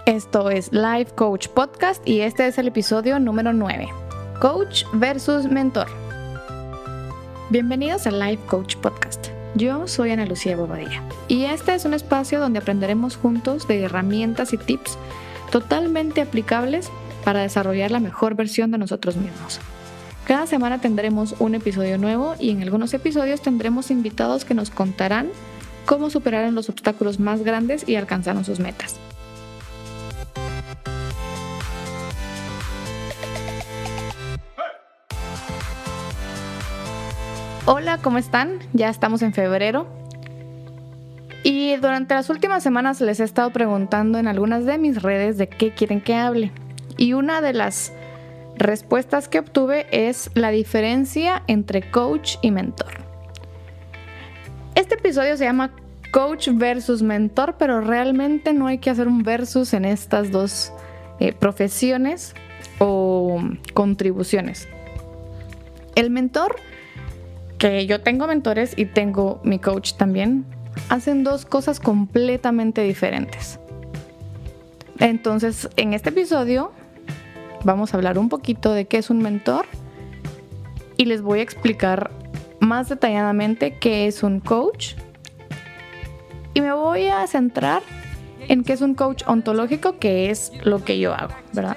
Esto es Life Coach Podcast y este es el episodio número 9, Coach versus Mentor. Bienvenidos a Life Coach Podcast. Yo soy Ana Lucía Bobadilla y este es un espacio donde aprenderemos juntos de herramientas y tips totalmente aplicables para desarrollar la mejor versión de nosotros mismos. Cada semana tendremos un episodio nuevo y en algunos episodios tendremos invitados que nos contarán cómo superaron los obstáculos más grandes y alcanzaron sus metas. Hola, ¿cómo están? Ya estamos en febrero y durante las últimas semanas les he estado preguntando en algunas de mis redes de qué quieren que hable. Y una de las respuestas que obtuve es la diferencia entre coach y mentor. Este episodio se llama Coach versus Mentor, pero realmente no hay que hacer un versus en estas dos profesiones o contribuciones. El mentor, que yo tengo mentores y tengo mi coach también, hacen dos cosas completamente diferentes. Entonces, en este episodio vamos a hablar un poquito de qué es un mentor y les voy a explicar más detalladamente qué es un coach. Y me voy a centrar en qué es un coach ontológico, que es lo que yo hago, ¿verdad?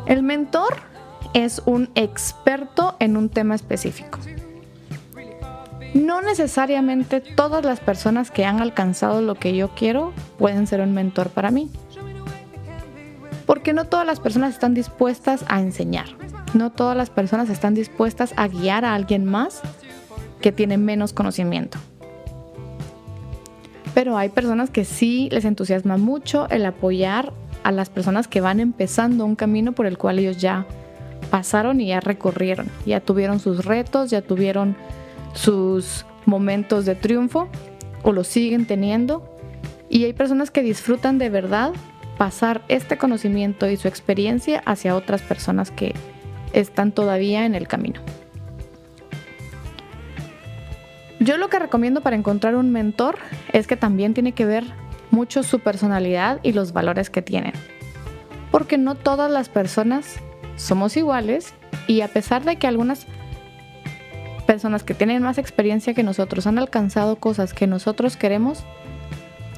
El mentor es un experto en un tema específico. No necesariamente todas las personas que han alcanzado lo que yo quiero pueden ser un mentor para mí. Porque no todas las personas están dispuestas a enseñar. No todas las personas están dispuestas a guiar a alguien más que tiene menos conocimiento. Pero hay personas que sí les entusiasma mucho el apoyar a las personas que van empezando un camino por el cual ellos ya pasaron y ya recorrieron. Ya tuvieron sus retos, ya tuvieron sus momentos de triunfo o lo siguen teniendo. Y hay personas que disfrutan de verdad pasar este conocimiento y su experiencia hacia otras personas que están todavía en el camino. Yo lo que recomiendo para encontrar un mentor es que también tiene que ver mucho su personalidad y los valores que tienen. Porque no todas las personas somos iguales y a pesar de que algunas personas que tienen más experiencia que nosotros han alcanzado cosas que nosotros queremos,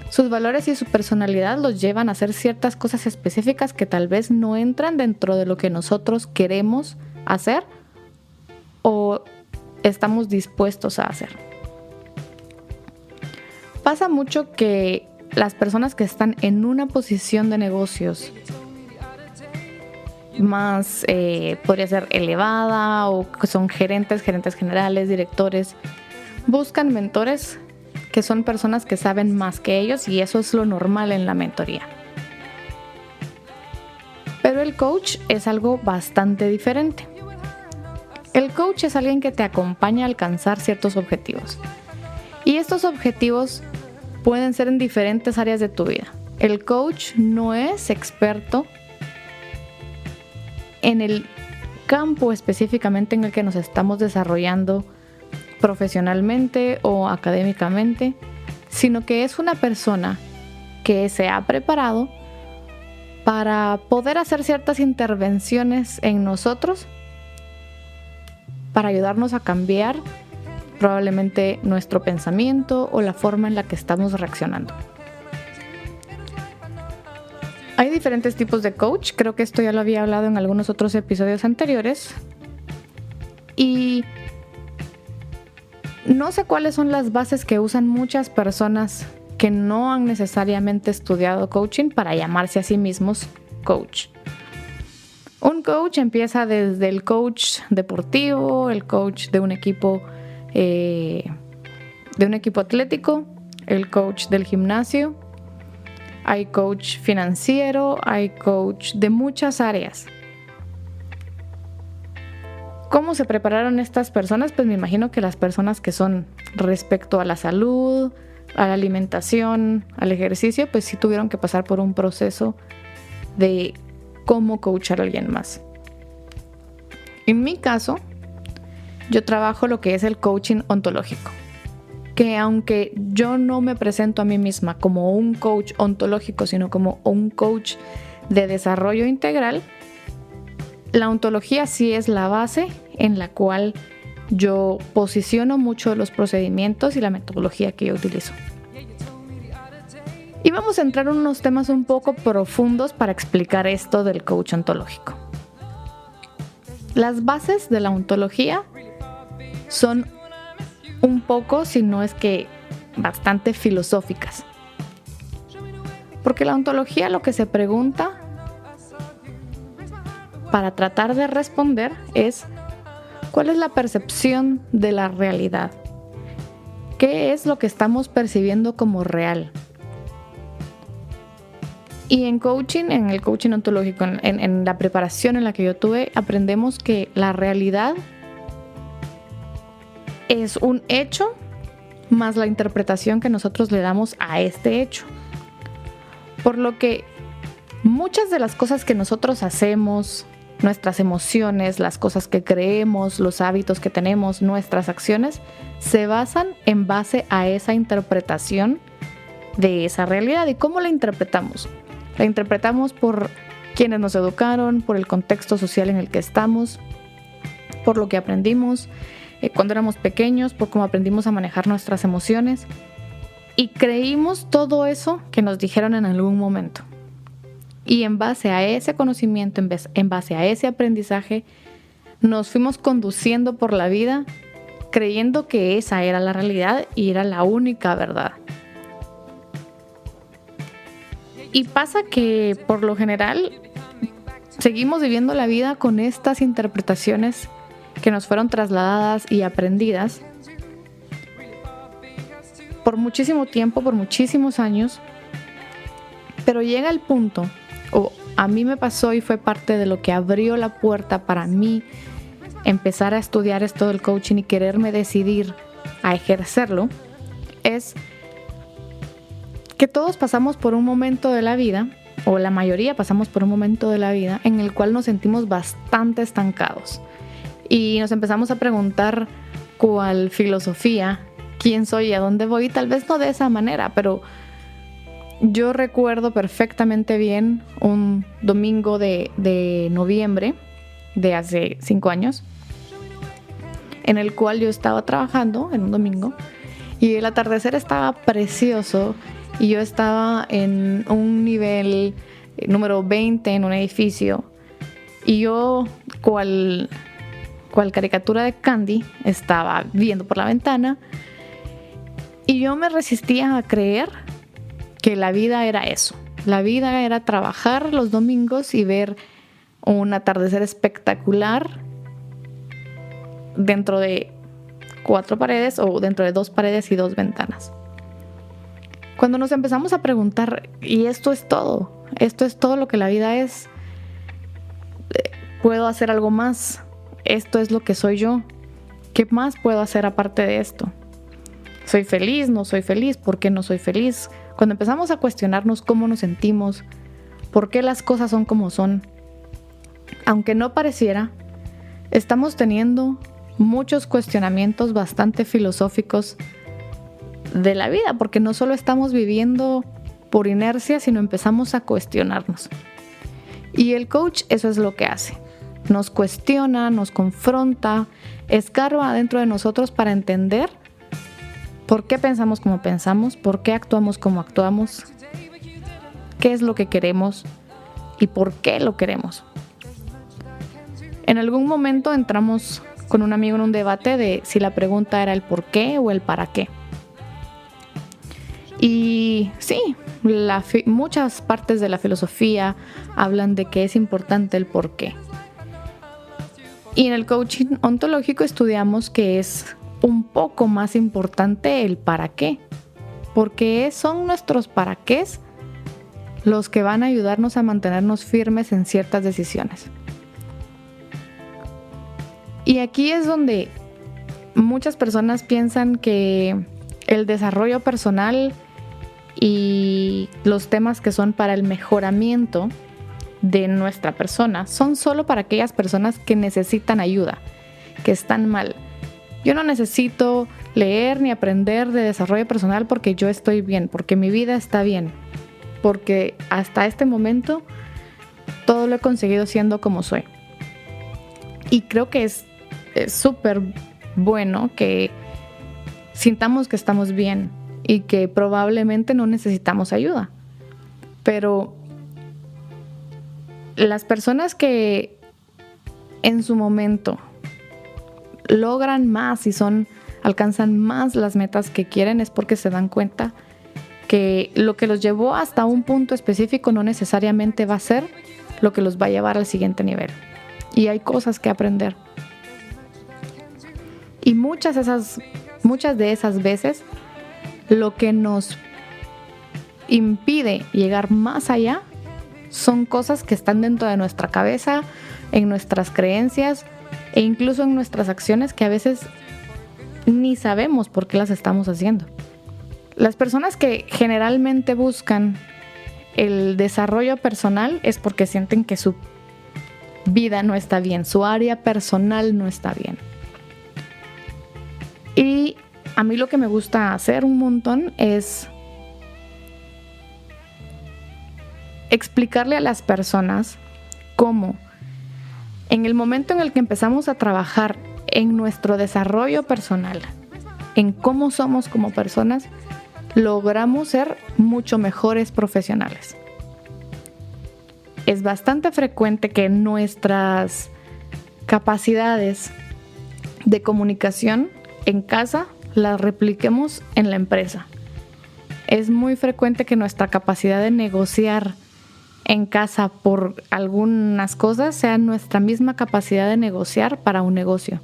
sus valores y su personalidad los llevan a hacer ciertas cosas específicas que tal vez no entran dentro de lo que nosotros queremos hacer o estamos dispuestos a hacer. Pasa mucho que las personas que están en una posición de negocios más, podría ser elevada o que son gerentes generales, directores, buscan mentores que son personas que saben más que ellos y eso es lo normal en la mentoría. Pero el coach es algo bastante diferente. El coach es alguien que te acompaña a alcanzar ciertos objetivos. Y estos objetivos pueden ser en diferentes áreas de tu vida. El coach no es experto en el campo específicamente en el que nos estamos desarrollando profesionalmente o académicamente, sino que es una persona que se ha preparado para poder hacer ciertas intervenciones en nosotros para ayudarnos a cambiar probablemente nuestro pensamiento o la forma en la que estamos reaccionando. Hay diferentes tipos de coach, creo que esto ya lo había hablado en algunos otros episodios anteriores. Y no sé cuáles son las bases que usan muchas personas que no han necesariamente estudiado coaching para llamarse a sí mismos coach. Un coach empieza desde el coach deportivo, el coach de un equipo atlético, el coach del gimnasio. Hay coach financiero, hay coach de muchas áreas. ¿Cómo se prepararon estas personas? Pues me imagino que las personas que son respecto a la salud, a la alimentación, al ejercicio, pues sí tuvieron que pasar por un proceso de cómo coachar a alguien más. En mi caso, yo trabajo lo que es el coaching ontológico, que aunque yo no me presento a mí misma como un coach ontológico, sino como un coach de desarrollo integral, la ontología sí es la base en la cual yo posiciono mucho los procedimientos y la metodología que yo utilizo. Y vamos a entrar en unos temas un poco profundos para explicar esto del coach ontológico. Las bases de la ontología son un poco, si no es que bastante filosóficas. Porque la ontología lo que se pregunta para tratar de responder es: ¿cuál es la percepción de la realidad? ¿Qué es lo que estamos percibiendo como real? Y en coaching, en el coaching ontológico, en la preparación en la que yo tuve, aprendemos que la realidad es un hecho más la interpretación que nosotros le damos a este hecho. Por lo que muchas de las cosas que nosotros hacemos, nuestras emociones, las cosas que creemos, los hábitos que tenemos, nuestras acciones, se basan en base a esa interpretación de esa realidad. ¿Y cómo la interpretamos? La interpretamos por quienes nos educaron, por el contexto social en el que estamos, por lo que aprendimos cuando éramos pequeños, por cómo aprendimos a manejar nuestras emociones. Y creímos todo eso que nos dijeron en algún momento. Y en base a ese conocimiento, en base a ese aprendizaje, nos fuimos conduciendo por la vida creyendo que esa era la realidad y era la única verdad. Y pasa que por lo general seguimos viviendo la vida con estas interpretaciones que nos fueron trasladadas y aprendidas por muchísimo tiempo, por muchísimos años, pero llega el punto, o a mí me pasó y fue parte de lo que abrió la puerta para mí empezar a estudiar esto del coaching y quererme decidir a ejercerlo, es que todos pasamos por un momento de la vida, o la mayoría pasamos por un momento de la vida en el cual nos sentimos bastante estancados y nos empezamos a preguntar cuál filosofía, quién soy y a dónde voy, y tal vez no de esa manera, pero yo recuerdo perfectamente bien un domingo de noviembre de hace 5 años en el cual yo estaba trabajando en un domingo y el atardecer estaba precioso. Y yo estaba en un nivel número 20 en un edificio. Y yo, cual caricatura de Candy, estaba viendo por la ventana. Y yo me resistía a creer que la vida era eso. La vida era trabajar los domingos y ver un atardecer espectacular dentro de 4 paredes o dentro de 2 paredes y 2 ventanas. Cuando nos empezamos a preguntar, ¿y esto es todo lo que la vida es? ¿Puedo hacer algo más? ¿Esto es lo que soy yo? ¿Qué más puedo hacer aparte de esto? ¿Soy feliz? ¿No soy feliz? ¿Por qué no soy feliz? Cuando empezamos a cuestionarnos cómo nos sentimos, por qué las cosas son como son, aunque no pareciera, estamos teniendo muchos cuestionamientos bastante filosóficos de la vida, porque no solo estamos viviendo por inercia, sino empezamos a cuestionarnos. Y el coach eso es lo que hace. Nos cuestiona, nos confronta, escarba dentro de nosotros para entender por qué pensamos como pensamos, por qué actuamos como actuamos, qué es lo que queremos y por qué lo queremos. En algún momento entramos con un amigo en un debate de si la pregunta era el por qué o el para qué. Y sí, muchas partes de la filosofía hablan de que es importante el por qué. Y en el coaching ontológico estudiamos que es un poco más importante el para qué, porque son nuestros para qués los que van a ayudarnos a mantenernos firmes en ciertas decisiones. Y aquí es donde muchas personas piensan que el desarrollo personal y los temas que son para el mejoramiento de nuestra persona son solo para aquellas personas que necesitan ayuda, que están mal. Yo no necesito leer ni aprender de desarrollo personal porque yo estoy bien, porque mi vida está bien, porque hasta este momento todo lo he conseguido siendo como soy. Y creo que es súper bueno que sintamos que estamos bien y que probablemente no necesitamos ayuda. Pero las personas que en su momento logran más y alcanzan más las metas que quieren es porque se dan cuenta que lo que los llevó hasta un punto específico no necesariamente va a ser lo que los va a llevar al siguiente nivel. Y hay cosas que aprender. Y muchas de esas veces lo que nos impide llegar más allá son cosas que están dentro de nuestra cabeza, en nuestras creencias e incluso en nuestras acciones que a veces ni sabemos por qué las estamos haciendo. Las personas que generalmente buscan el desarrollo personal es porque sienten que su vida no está bien, su área personal no está bien. Y a mí lo que me gusta hacer un montón es explicarle a las personas cómo en el momento en el que empezamos a trabajar en nuestro desarrollo personal, en cómo somos como personas, logramos ser mucho mejores profesionales. Es bastante frecuente que nuestras capacidades de comunicación en casa las repliquemos en la empresa. Es muy frecuente que nuestra capacidad de negociar en casa por algunas cosas sea nuestra misma capacidad de negociar para un negocio.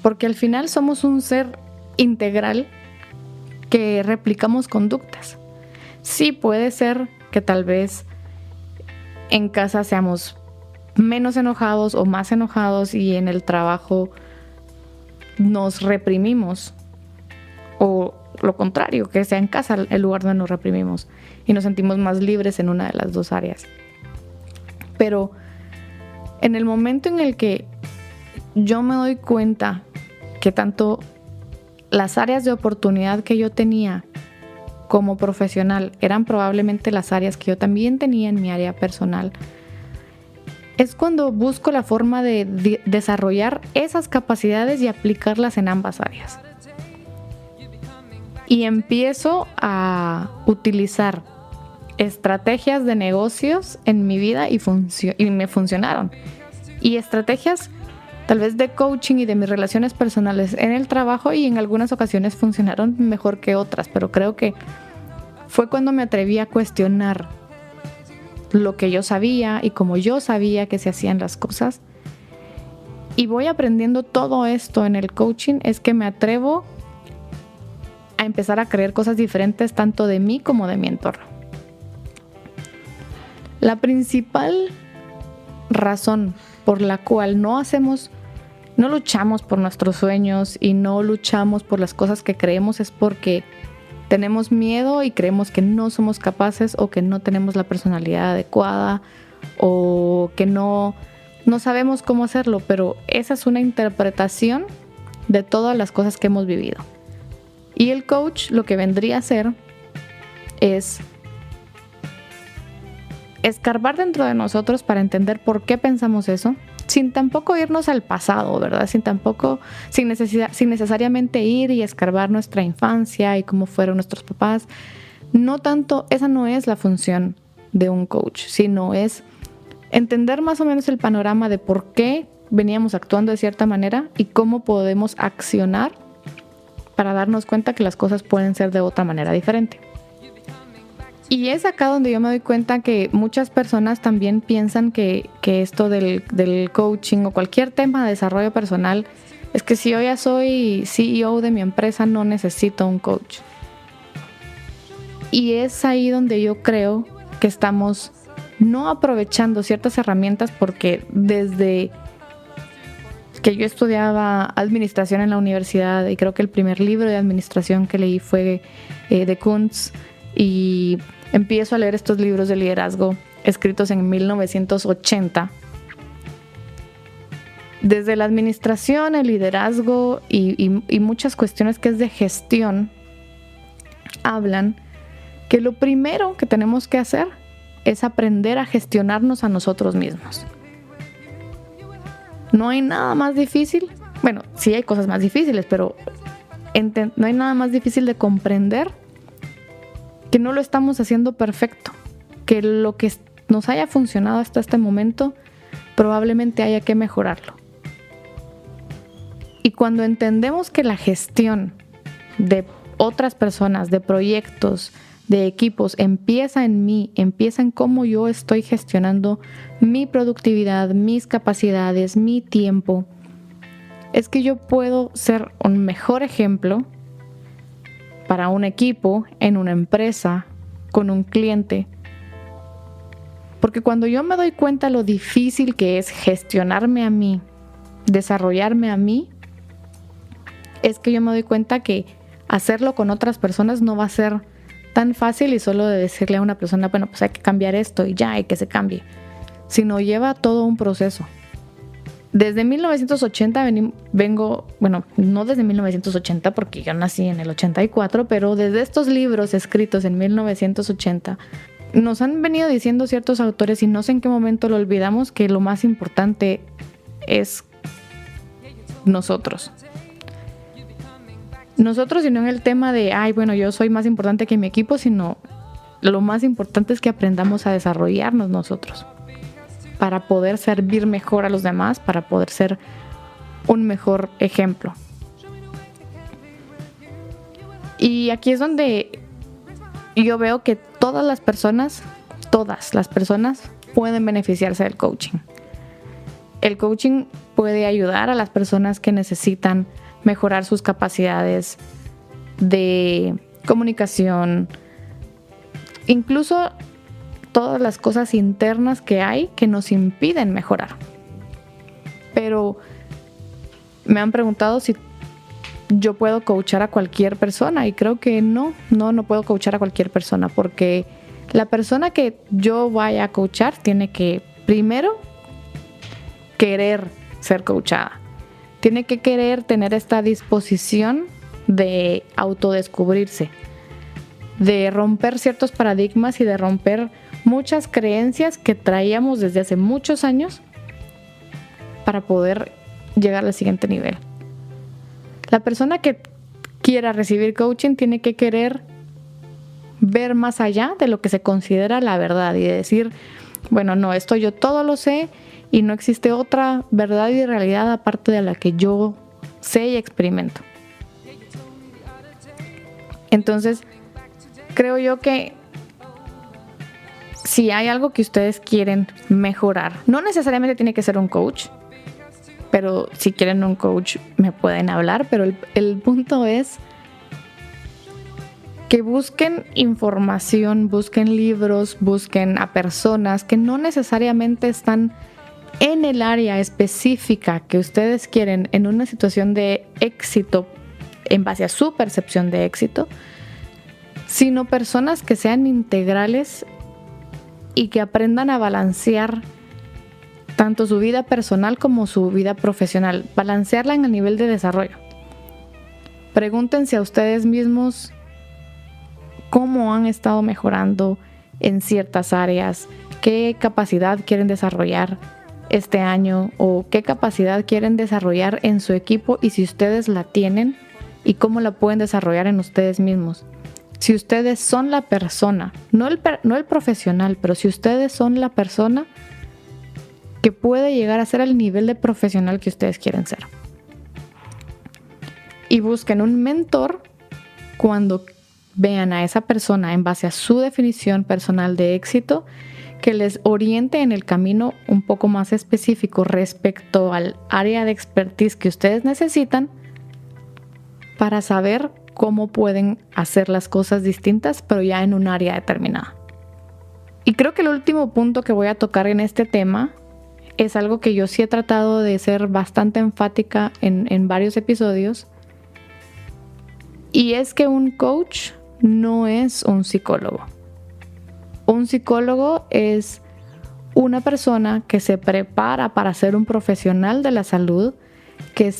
Porque al final somos un ser integral que replicamos conductas. Sí, puede ser que tal vez en casa seamos menos enojados o más enojados y en el trabajo nos reprimimos, o lo contrario, que sea en casa el lugar donde nos reprimimos y nos sentimos más libres en una de las dos áreas. Pero en el momento en el que yo me doy cuenta que tanto las áreas de oportunidad que yo tenía como profesional eran probablemente las áreas que yo también tenía en mi área personal, es cuando busco la forma de desarrollar esas capacidades y aplicarlas en ambas áreas. Y empiezo a utilizar estrategias de negocios en mi vida y me funcionaron. Y estrategias tal vez de coaching y de mis relaciones personales en el trabajo, y en algunas ocasiones funcionaron mejor que otras, pero creo que fue cuando me atreví a cuestionar lo que yo sabía y como yo sabía que se hacían las cosas. Y voy aprendiendo todo esto en el coaching, es que me atrevo a empezar a creer cosas diferentes tanto de mí como de mi entorno. La principal razón por la cual no luchamos por nuestros sueños y no luchamos por las cosas que creemos es porque tenemos miedo y creemos que no somos capaces, o que no tenemos la personalidad adecuada, o que no sabemos cómo hacerlo, pero esa es una interpretación de todas las cosas que hemos vivido. Y el coach lo que vendría a hacer es escarbar dentro de nosotros para entender por qué pensamos eso, sin tampoco irnos al pasado, ¿verdad? Sin necesariamente ir y escarbar nuestra infancia y cómo fueron nuestros papás. No tanto, esa no es la función de un coach, sino es entender más o menos el panorama de por qué veníamos actuando de cierta manera y cómo podemos accionar para darnos cuenta que las cosas pueden ser de otra manera diferente. Y es acá donde yo me doy cuenta que muchas personas también piensan que esto del coaching o cualquier tema de desarrollo personal es que si yo ya soy CEO de mi empresa no necesito un coach. Y es ahí donde yo creo que estamos no aprovechando ciertas herramientas, porque desde que yo estudiaba administración en la universidad, y creo que el primer libro de administración que leí fue de Kuntz, y empiezo a leer estos libros de liderazgo escritos en 1980, Desde la administración, el liderazgo y muchas cuestiones que es de gestión, hablan que lo primero que tenemos que hacer es aprender a gestionarnos a nosotros mismos. No hay nada más difícil, bueno, sí hay cosas más difíciles, pero no hay nada más difícil de comprender que no lo estamos haciendo perfecto, que lo que nos haya funcionado hasta este momento probablemente haya que mejorarlo. Y cuando entendemos que la gestión de otras personas, de proyectos, de equipos, empieza en mí, empieza en cómo yo estoy gestionando mi productividad, mis capacidades, mi tiempo, es que yo puedo ser un mejor ejemplo para un equipo, en una empresa, con un cliente. Porque cuando yo me doy cuenta lo difícil que es gestionarme a mí, desarrollarme a mí, es que yo me doy cuenta que hacerlo con otras personas no va a ser tan fácil y solo de decirle a una persona, bueno, pues hay que cambiar esto y ya, hay que se cambie, sino lleva todo un proceso. Desde 1980 bueno, no desde 1980 porque yo nací en el 84, pero desde estos libros escritos en 1980, nos han venido diciendo ciertos autores, y no sé en qué momento lo olvidamos, que lo más importante es nosotros. Nosotros, y no en el tema de, bueno, yo soy más importante que mi equipo, sino lo más importante es que aprendamos a desarrollarnos nosotros para poder servir mejor a los demás, para poder ser un mejor ejemplo. Y aquí es donde yo veo que todas las personas pueden beneficiarse del coaching. El coaching puede ayudar a las personas que necesitan mejorar sus capacidades de comunicación, incluso todas las cosas internas que hay que nos impiden mejorar. Pero me han preguntado si yo puedo coachar a cualquier persona, y creo que no puedo coachar a cualquier persona, porque la persona que yo vaya a coachar tiene que primero querer ser coachada. Tiene que querer tener esta disposición de autodescubrirse, de romper ciertos paradigmas y de romper muchas creencias que traíamos desde hace muchos años para poder llegar al siguiente nivel. La persona que quiera recibir coaching tiene que querer ver más allá de lo que se considera la verdad y decir, bueno, no, esto yo todo lo sé y no existe otra verdad y realidad aparte de la que yo sé y experimento. Entonces, creo yo que si hay algo que ustedes quieren mejorar, no necesariamente tiene que ser un coach, pero si quieren un coach me pueden hablar, pero el punto es que busquen información, busquen libros, busquen a personas que no necesariamente están en el área específica que ustedes quieren en una situación de éxito en base a su percepción de éxito, sino personas que sean integrales y que aprendan a balancear tanto su vida personal como su vida profesional, balancearla en el nivel de desarrollo. Pregúntense a ustedes mismos cómo han estado mejorando en ciertas áreas, qué capacidad quieren desarrollar este año o qué capacidad quieren desarrollar en su equipo, y si ustedes la tienen y cómo la pueden desarrollar en ustedes mismos. Si ustedes son la persona, no el profesional, pero si ustedes son la persona que puede llegar a ser el nivel de profesional que ustedes quieren ser. Y busquen un mentor cuando vean a esa persona en base a su definición personal de éxito, que les oriente en el camino un poco más específico respecto al área de expertise que ustedes necesitan para saber cómo pueden hacer las cosas distintas, pero ya en un área determinada. Y creo que el último punto que voy a tocar en este tema es algo que yo sí he tratado de ser bastante enfática en varios episodios, y es que un coach no es un psicólogo. Un psicólogo es una persona que se prepara para ser un profesional de la salud, que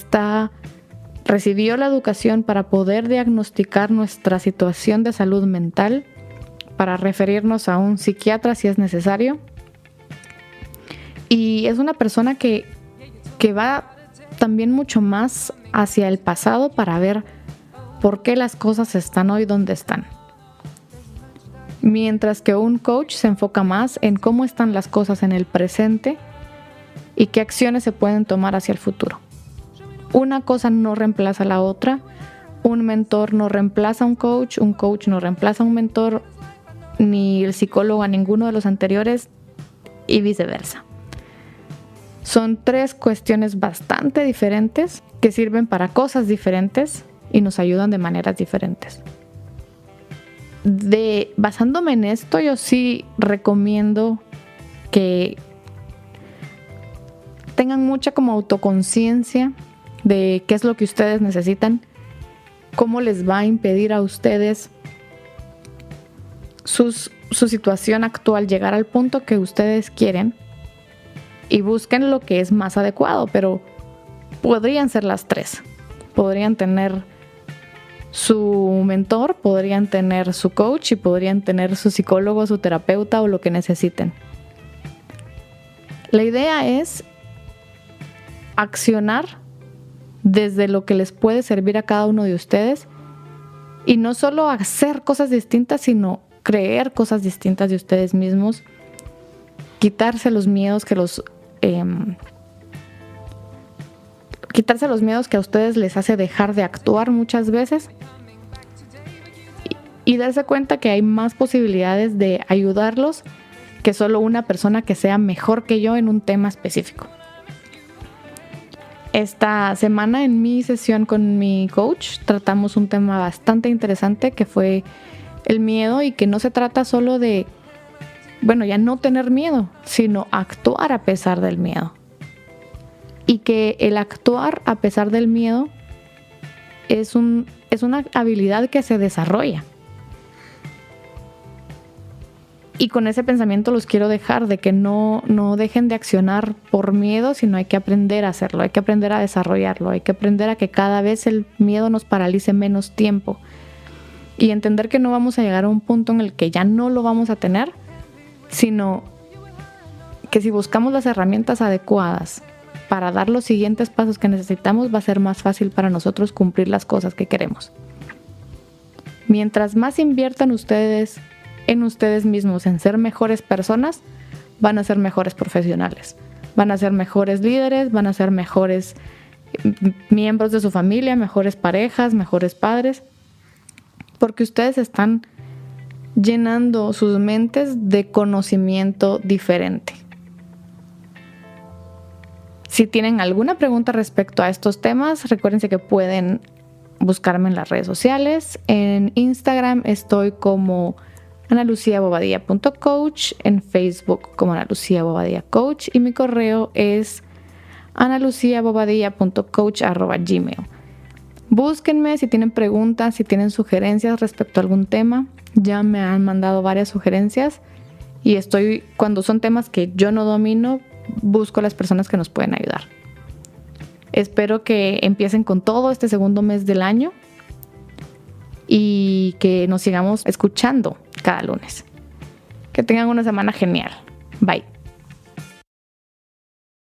recibió la educación para poder diagnosticar nuestra situación de salud mental, para referirnos a un psiquiatra si es necesario. Y es una persona que va también mucho más hacia el pasado para ver por qué las cosas están hoy donde están. Mientras que un coach se enfoca más en cómo están las cosas en el presente y qué acciones se pueden tomar hacia el futuro. Una cosa no reemplaza a la otra. Un mentor no reemplaza a un coach no reemplaza a un mentor, ni el psicólogo a ninguno de los anteriores, y viceversa. Son 3 cuestiones bastante diferentes que sirven para cosas diferentes y nos ayudan de maneras diferentes. Basándome en esto, yo sí recomiendo que tengan mucha como autoconciencia de qué es lo que ustedes necesitan, cómo les va a impedir a ustedes su situación actual llegar al punto que ustedes quieren, y busquen lo que es más adecuado, pero podrían ser las 3. Podrían tener su mentor, podrían tener su coach y podrían tener su psicólogo, su terapeuta o lo que necesiten. La idea es accionar desde lo que les puede servir a cada uno de ustedes, y no solo hacer cosas distintas, sino creer cosas distintas de ustedes mismos, quitarse los miedos que a ustedes les hace dejar de actuar muchas veces, y darse cuenta que hay más posibilidades de ayudarlos que solo una persona que sea mejor que yo en un tema específico. Esta semana en mi sesión con mi coach tratamos un tema bastante interesante, que fue el miedo, y que no se trata solo de, ya no tener miedo, sino actuar a pesar del miedo. Y que el actuar a pesar del miedo es una habilidad que se desarrolla. Y con ese pensamiento los quiero dejar, de que no dejen de accionar por miedo, sino hay que aprender a hacerlo, hay que aprender a desarrollarlo, hay que aprender a que cada vez el miedo nos paralice menos tiempo. Y entender que no vamos a llegar a un punto en el que ya no lo vamos a tener, sino que si buscamos las herramientas adecuadas para dar los siguientes pasos que necesitamos, va a ser más fácil para nosotros cumplir las cosas que queremos. Mientras más inviertan ustedes en ustedes mismos, en ser mejores personas, van a ser mejores profesionales, van a ser mejores líderes, van a ser mejores miembros de su familia, mejores parejas, mejores padres, porque ustedes están llenando sus mentes de conocimiento diferente. Si tienen alguna pregunta respecto a estos temas, recuérdense que pueden buscarme en las redes sociales. En Instagram estoy como analuciabobadilla.coach, en Facebook como Ana Lucía Bobadilla Coach, y mi correo es analuciabobadilla.coach@gmail. Búsquenme si tienen preguntas, si tienen sugerencias respecto a algún tema. Ya me han mandado varias sugerencias, y cuando son temas que yo no domino, busco a las personas que nos pueden ayudar. Espero que empiecen con todo este segundo mes del año y que nos sigamos escuchando cada lunes. Que tengan una semana genial. Bye.